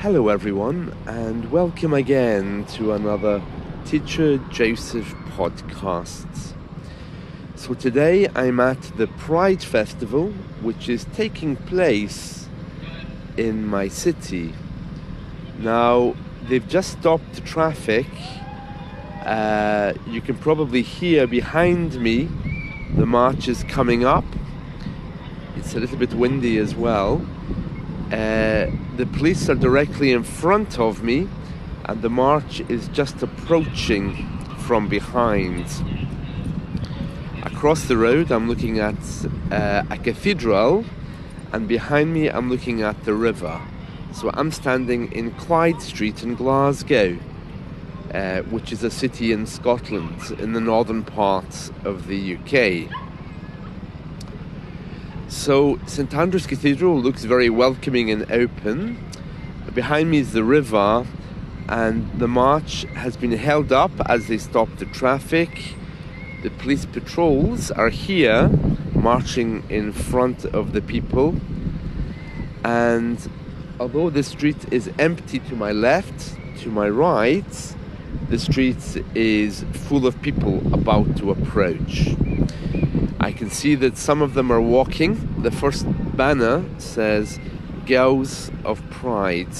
Hello everyone and welcome again to another Teacher Joseph podcast. So today I'm at the Pride Festival, which is taking place in my city. Now they've just stopped the traffic. You can probably hear behind me the march is coming up. It's a little bit windy as well. The police are directly in front of me and the march is just approaching from behind. Across the road I'm looking at a cathedral, and behind me I'm looking at the river. So I'm standing in Clyde Street in Glasgow, which is a city in Scotland in the northern part of the UK. So St Andrew's Cathedral looks very welcoming and open. Behind me is the river, and the march has been held up as they stop the traffic. The police patrols are here marching in front of the people, and although the street is empty to my left, to my right, the street is full of people about to approach. I can see that some of them are walking. The first banner says Girls of Pride.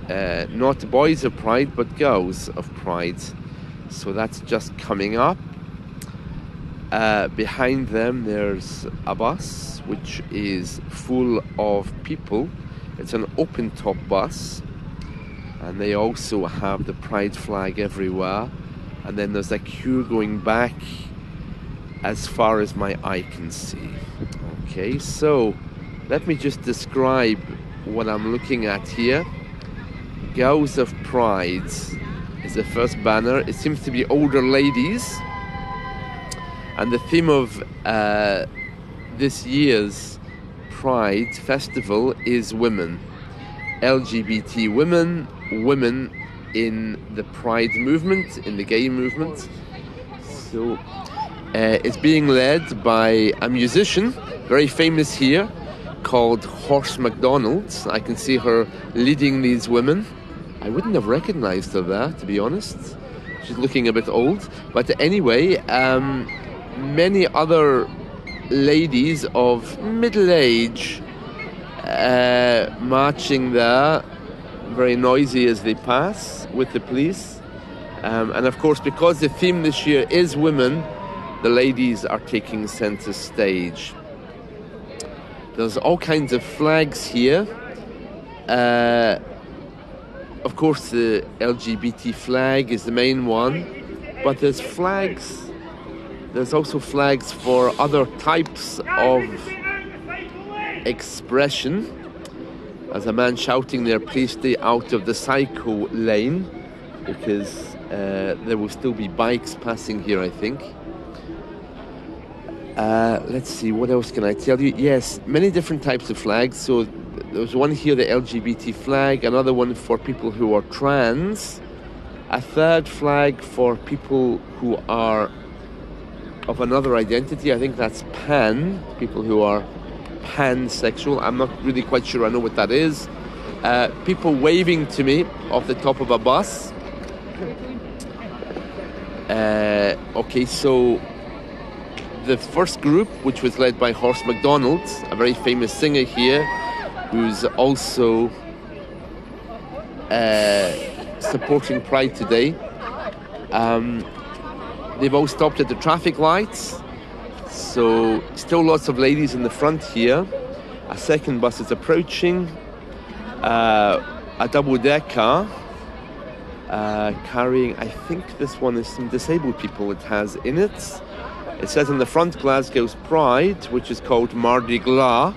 Not Boys of Pride, but Girls of Pride. So that's just coming up. Behind them there's a bus which is full of people. It's an open top bus, and they also have the Pride flag everywhere. And then there's a queue going back as far as my eye can see. Okay, so let me just describe what I'm looking at here. Girls of Pride is the first banner. It seems to be older ladies, and the theme of this year's Pride Festival is women. LGBT women, women in the Pride movement, in the gay movement. So it's being led by a musician, very famous here, called Horse MacDonald. I can see her leading these women. I wouldn't have recognized her there, to be honest. She's looking a bit old. But anyway, many other ladies of middle age marching there, very noisy as they pass with the police. And of course, because the theme this year is women, the ladies are taking center stage. There's all kinds of flags here. Of course, the LGBT flag is the main one, but there's flags. There's also flags for other types of expression. There's a man shouting there, "Please stay out of the cycle lane," because there will still be bikes passing here, I think. Let's see, what else can I tell you? Yes, many different types of flags. So there's one here, the LGBT flag, another one for people who are trans, a third flag for people who are of another identity. I think that's pan, people who are pansexual. I'm not really quite sure I know what that is. People waving to me off the top of a bus. Okay, so the first group, which was led by Horse MacDonald, a very famous singer here, who's also supporting Pride today. They've all stopped at the traffic lights, so still lots of ladies in the front here. A second bus is approaching, a double-decker carrying, I think this one is some disabled people it has in it. It says on the front, Glasgow's Pride, which is called Mardi Gras,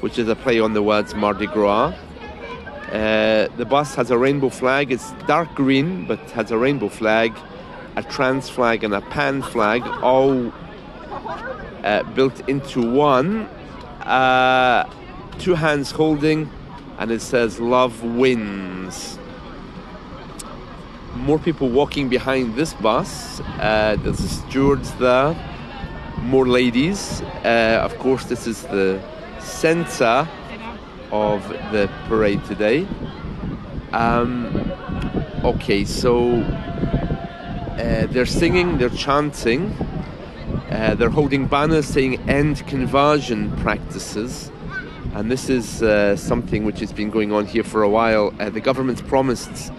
which is a play on the words Mardi Gras. The bus has a rainbow flag. It's dark green, but has a rainbow flag, a trans flag and a pan flag, all built into one. Two hands holding, and it says "Love Wins." More people walking behind this bus. There's the stewards there, more ladies. Of course, this is the centre of the parade today. Okay, so they're singing, they're chanting, they're holding banners saying end conversion practices. And this is something which has been going on here for a while. The government's promised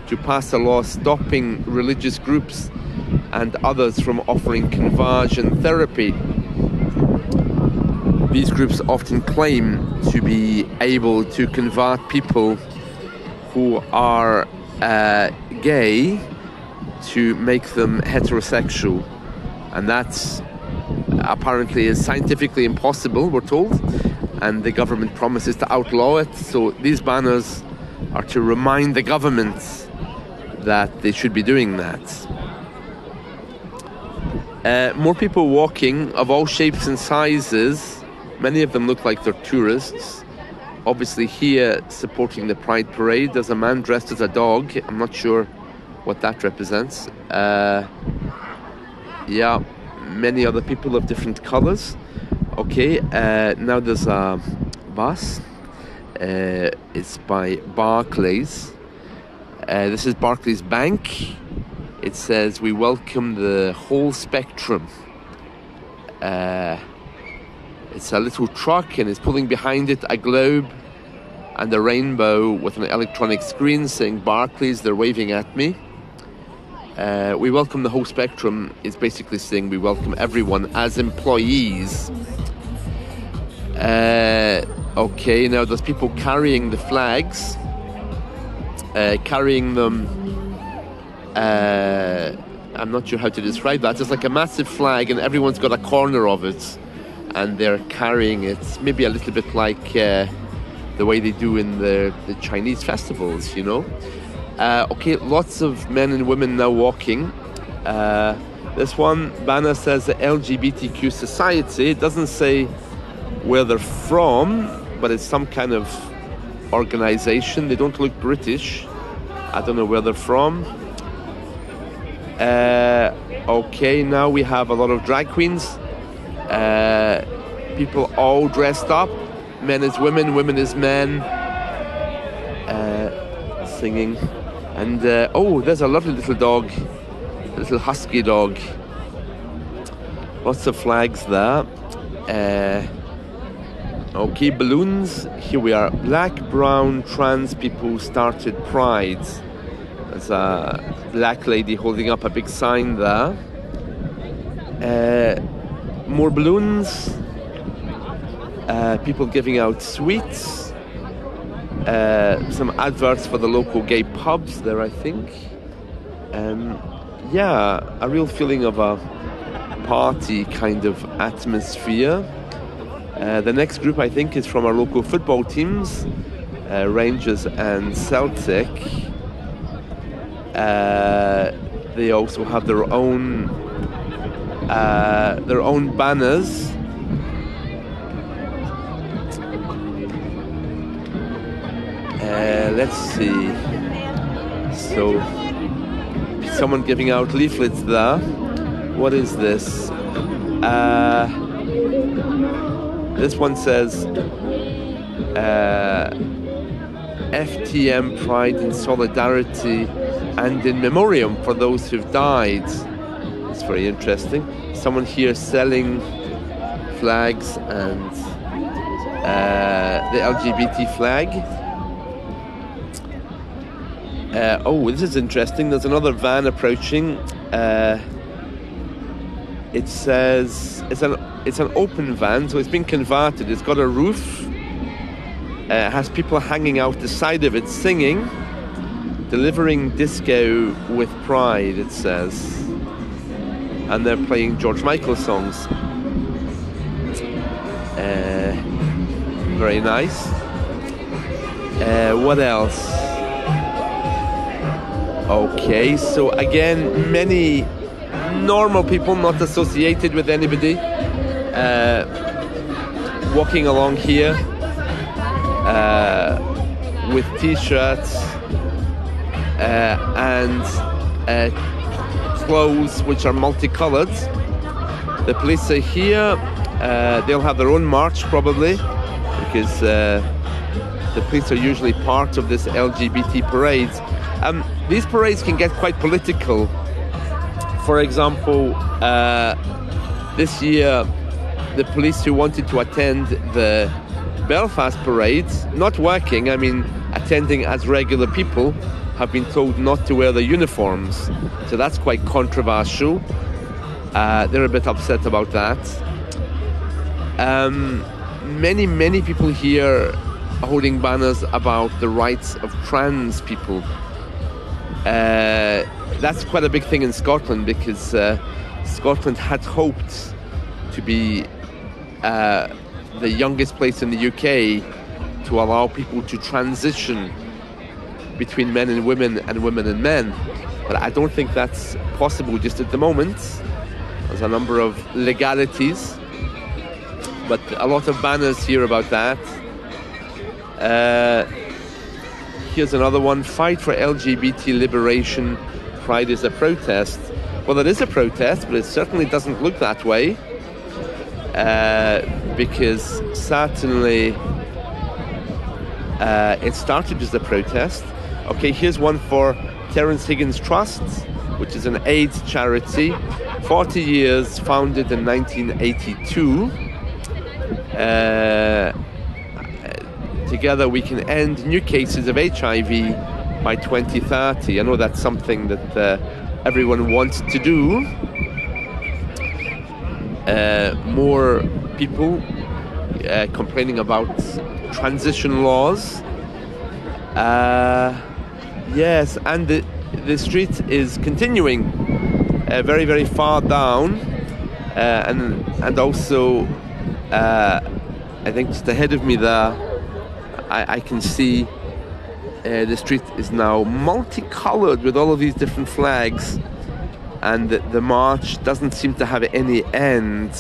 to pass a law stopping religious groups and others from offering conversion therapy. These groups often claim to be able to convert people who are gay to make them heterosexual. And that's apparently is scientifically impossible, we're told. And the government promises to outlaw it. So these banners are to remind the government that they should be doing that. More people walking of all shapes and sizes. Many of them look like they're tourists. Obviously here supporting the Pride Parade, there's a man dressed as a dog. I'm not sure what that represents. Yeah, many other people of different colours. Okay, now there's a bus. It's by Barclays. This is Barclays Bank. It says, we welcome the whole spectrum. It's a little truck and it's pulling behind it a globe and a rainbow with an electronic screen saying Barclays. They're waving at me. We welcome the whole spectrum is basically saying we welcome everyone as employees. Okay, now there's people carrying the flags, carrying them. I'm not sure how to describe that. It's like a massive flag and everyone's got a corner of it and they're carrying it, maybe a little bit like the way they do in the Chinese festivals, you know. Okay, lots of men and women now walking. This one banner says the LGBTQ society. It doesn't say where they're from, but it's some kind of organization. They don't look British. I don't know where they're from. Okay, now we have a lot of drag queens. People all dressed up. Men as women, women as men. Singing. And, oh, there's a lovely little dog. A little husky dog. Lots of flags there. Okay, balloons. Here we are. Black, brown, trans people started Pride. There's a black lady holding up a big sign there. More balloons. People giving out sweets. Some adverts for the local gay pubs there, I think. Yeah, a real feeling of a party kind of atmosphere. The next group, I think, is from our local football teams, Rangers and Celtic. They also have their own banners. Let's see. So, someone giving out leaflets there. What is this? This one says FTM Pride in solidarity and in memoriam for those who've died. It's very interesting. Someone here selling flags and the LGBT flag. Oh, this is interesting. There's another van approaching. It says it's an open van, so it's been converted. It's got a roof. It has people hanging out the side of it singing, delivering disco with pride, it says. And they're playing George Michael songs. Very nice. What else? Okay, so again, many normal people not associated with anybody walking along here with t-shirts and clothes which are multicolored. The police are here. They'll have their own march probably because The police are usually part of this LGBT parade. These parades can get quite political. For example, this year, the police who wanted to attend the Belfast parade, not working, I mean attending as regular people, have been told not to wear their uniforms. So that's quite controversial. They're a bit upset about that. Many people here are holding banners about the rights of trans people. That's quite a big thing in Scotland, because Scotland had hoped to be the youngest place in the UK to allow people to transition between men and women and men. But I don't think that's possible just at the moment. There's a number of legalities, but a lot of banners here about that. Here's another one: fight for LGBT liberation. Pride is a protest. Well, it is a protest, but it certainly doesn't look that way, because certainly it started as a protest. Okay, here's one for Terence Higgins Trust, which is an AIDS charity, 40 years, founded in 1982. Together we can end new cases of HIV by 2030. I know that's something that everyone wants to do. More people complaining about transition laws. Yes, and the street is continuing very, very far down, and also I think just ahead of me there, I can see the street is now multicolored with all of these different flags, and the march doesn't seem to have any end.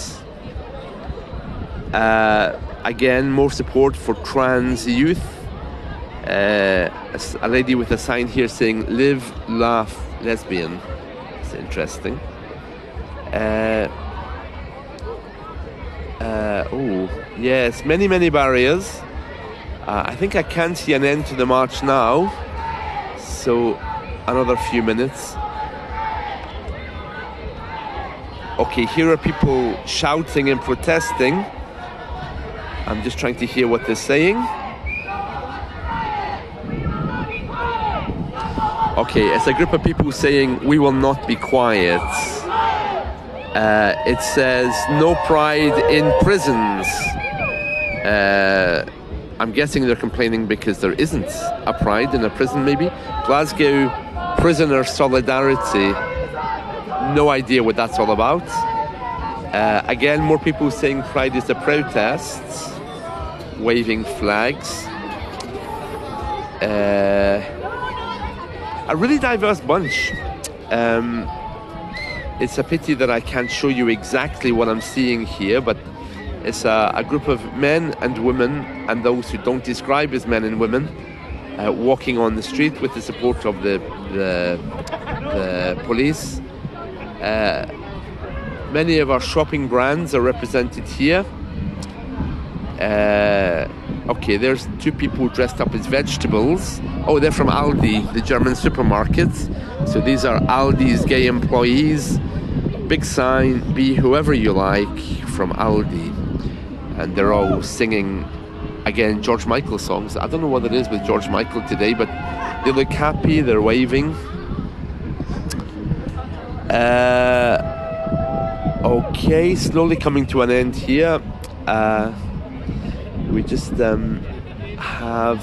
Again, more support for trans youth. A lady with a sign here saying "Live, Laugh, Lesbian." It's interesting. Oh, yes, many barriers. I think I can see an end to the march now. So, another few minutes. Okay, here are people shouting and protesting. I'm just trying to hear what they're saying. Okay, it's a group of people saying, "We will not be quiet." It says, "No pride in prisons." I'm guessing they're complaining because there isn't a pride in a prison, maybe. Glasgow Prisoner Solidarity. No idea what that's all about. Again, more people saying pride is a protest, waving flags. A really diverse bunch. It's a pity that I can't show you exactly what I'm seeing here, but it's a group of men and women, and those who don't describe as men and women, walking on the street with the support of the police. Many of our shopping brands are represented here. Okay, there's two people dressed up as vegetables. Oh, they're from Aldi, the German supermarket. So these are Aldi's gay employees. Big sign, be whoever you like, from Aldi. And they're all singing, again, George Michael songs. I don't know what it is with George Michael today, but they look happy, they're waving. Okay, slowly coming to an end here. We just have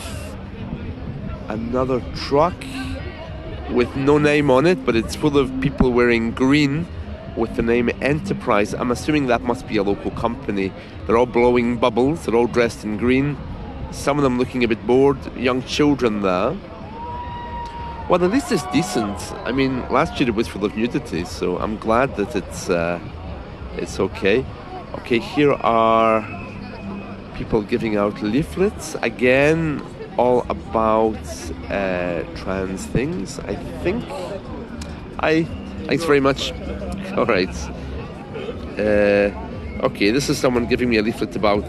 another truck with no name on it, but it's full of people wearing green with the name Enterprise. I'm assuming that must be a local company. They're all blowing bubbles, they're all dressed in green. Some of them looking a bit bored, young children there. Well, at least it's decent. I mean, last year it was full of nudity, so I'm glad that it's okay. Okay, here are people giving out leaflets, again, all about trans things, I think. Thanks very much. All right. Okay, this is someone giving me a leaflet about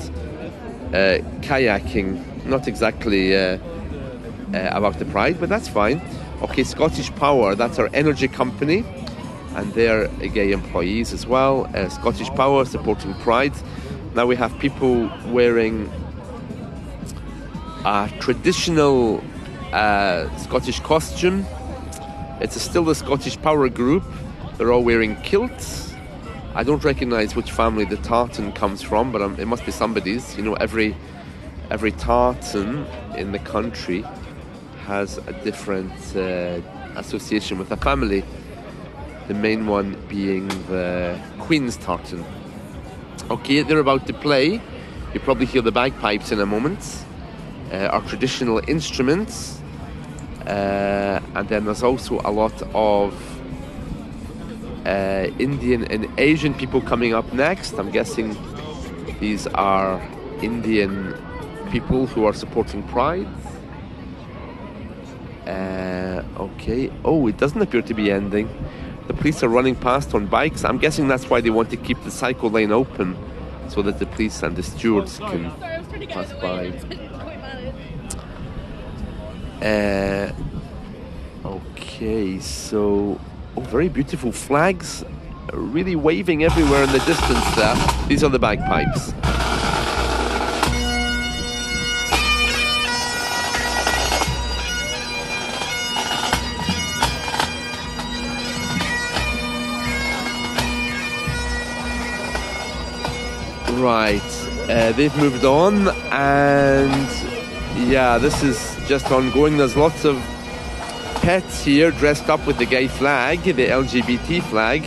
kayaking. not exactly about the Pride, but that's fine. Okay, Scottish Power, that's our energy company, and they're gay employees as well. Scottish Power supporting Pride. Now we have people wearing a traditional Scottish costume. It's still the Scottish Power group. They're all wearing kilts. I don't recognise which family the tartan comes from, but it must be somebody's. You know, every tartan in the country has a different association with a family. The main one being the Queen's tartan. Okay, they're about to play. You probably hear the bagpipes in a moment. Our traditional instruments. And then there's also a lot of Indian and Asian people coming up next. I'm guessing these are Indian people who are supporting Pride. Okay. Oh, it doesn't appear to be ending. The police are running past on bikes. I'm guessing that's why they want to keep the cycle lane open, so that the police and the stewards can pass by. Okay, so very beautiful flags, really waving everywhere in the distance there. These are the bagpipes. Right, they've moved on, and yeah, this is just ongoing. There's lots of pets here dressed up with the gay flag, the LGBT flag.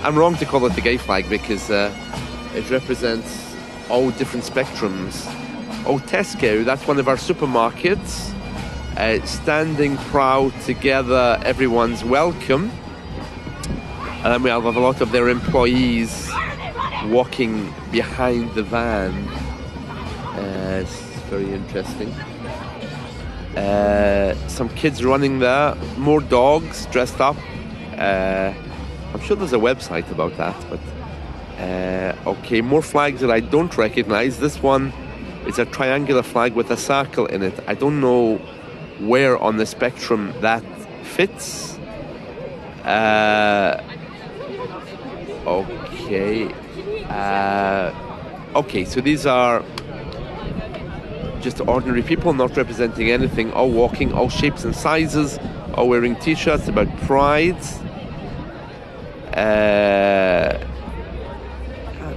I'm wrong to call it the gay flag because it represents all different spectrums. Oh, Tesco, that's one of our supermarkets. Standing proud together, everyone's welcome. And then we have a lot of their employees walking behind the van. It's very interesting. Some kids running there, more dogs dressed up. I'm sure there's a website about that, but okay, more flags that I don't recognize. This one is a triangular flag with a circle in it. I don't know where on the spectrum that fits. Okay, so these are just ordinary people, not representing anything, all walking, all shapes and sizes, all wearing t-shirts about Pride.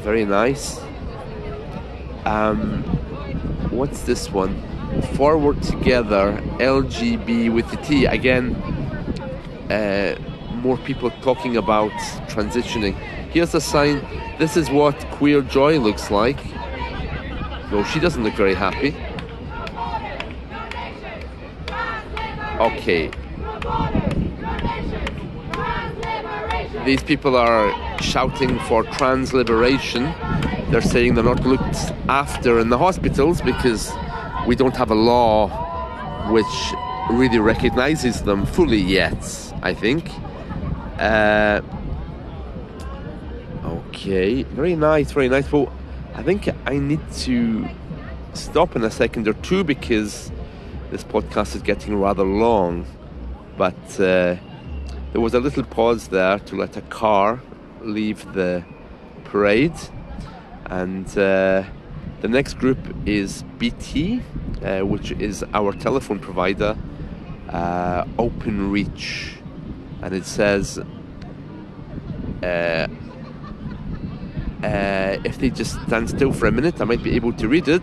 Very nice. What's this one? Forward Together, LGB with the T. Again, more people talking about transitioning. Here's a sign. This is what queer joy looks like. No, she doesn't look very happy. Okay. These people are shouting for trans liberation. They're saying they're not looked after in the hospitals because we don't have a law which really recognizes them fully yet, I think. Okay, very nice, very nice. Well, I think I need to stop in a second or two because this podcast is getting rather long. But there was a little pause there to let a car leave the parade. And the next group is BT, which is our telephone provider, Openreach. And it says, if they just stand still for a minute, I might be able to read it,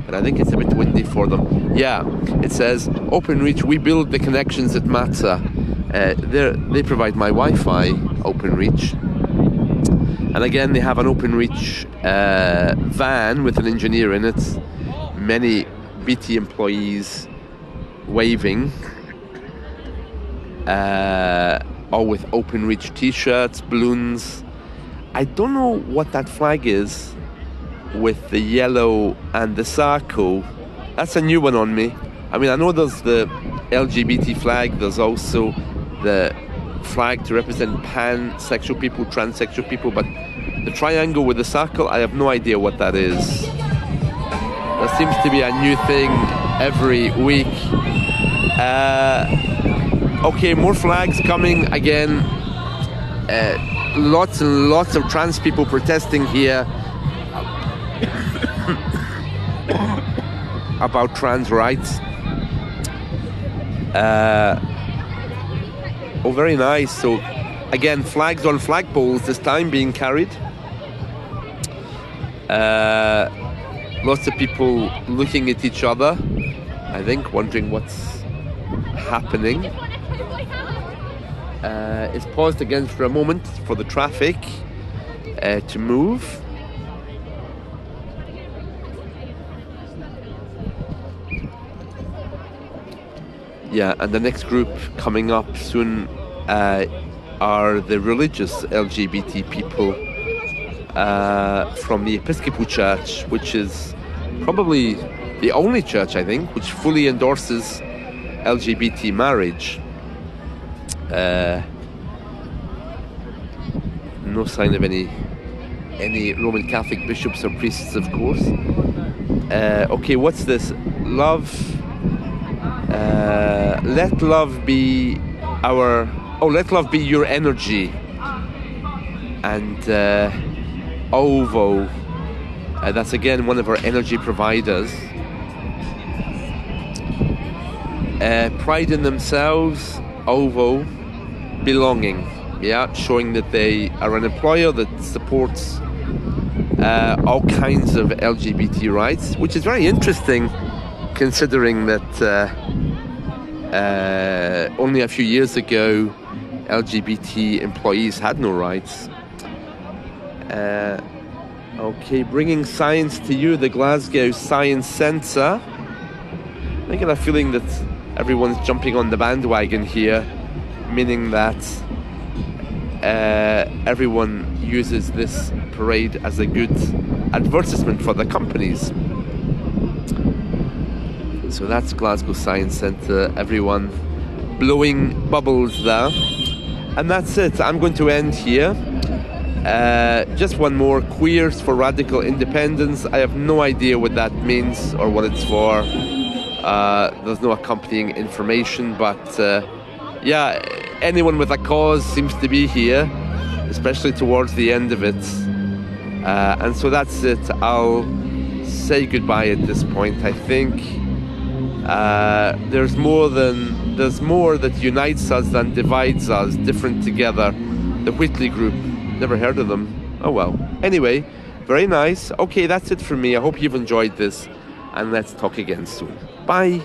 but I think it's a bit windy for them. Yeah, it says, Openreach, we build the connections that matter. They provide my Wi-Fi, Openreach. And again, they have an Openreach van with an engineer in it. Many BT employees waving. All with Openreach t-shirts, balloons. I don't know what that flag is with the yellow and the circle. That's a new one on me. I mean, I know there's the LGBT flag. There's also the flag to represent pansexual people, transsexual people. But the triangle with the circle, I have no idea what that is. There seems to be a new thing every week. Okay, more flags coming again. Lots and lots of trans people protesting here about trans rights. Oh, very nice. So again, flags on flagpoles this time being carried. Lots of people looking at each other, I think, wondering what's happening. It's paused again for a moment for the traffic to move. Yeah, and the next group coming up soon are the religious LGBT people from the Episcopal Church, which is probably the only church, I think, which fully endorses LGBT marriage. No sign of any Roman Catholic bishops or priests, of course. Okay, what's this? Love. Let love be our. Oh, let love be your energy. And OVO. That's again one of our energy providers. Pride in themselves. OVO. Belonging. Yeah, showing that they are an employer that supports all kinds of LGBT rights, which is very interesting, considering that only a few years ago LGBT employees had no rights. Okay, bringing science to you, the Glasgow Science Centre. I get a feeling that everyone's jumping on the bandwagon here, meaning that everyone uses this parade as a good advertisement for the companies. So that's Glasgow Science Centre, everyone blowing bubbles there. And that's it, I'm going to end here. Just one more, Queers for Radical Independence. I have no idea what that means or what it's for. There's no accompanying information, but yeah, anyone with a cause seems to be here, especially towards the end of it. And so that's it. I'll say goodbye at this point. I think there's more that unites us than divides us. Different Together, the Whitley Group. Never heard of them. Oh well. Anyway, very nice. Okay, that's it from me. I hope you've enjoyed this, and let's talk again soon. Bye.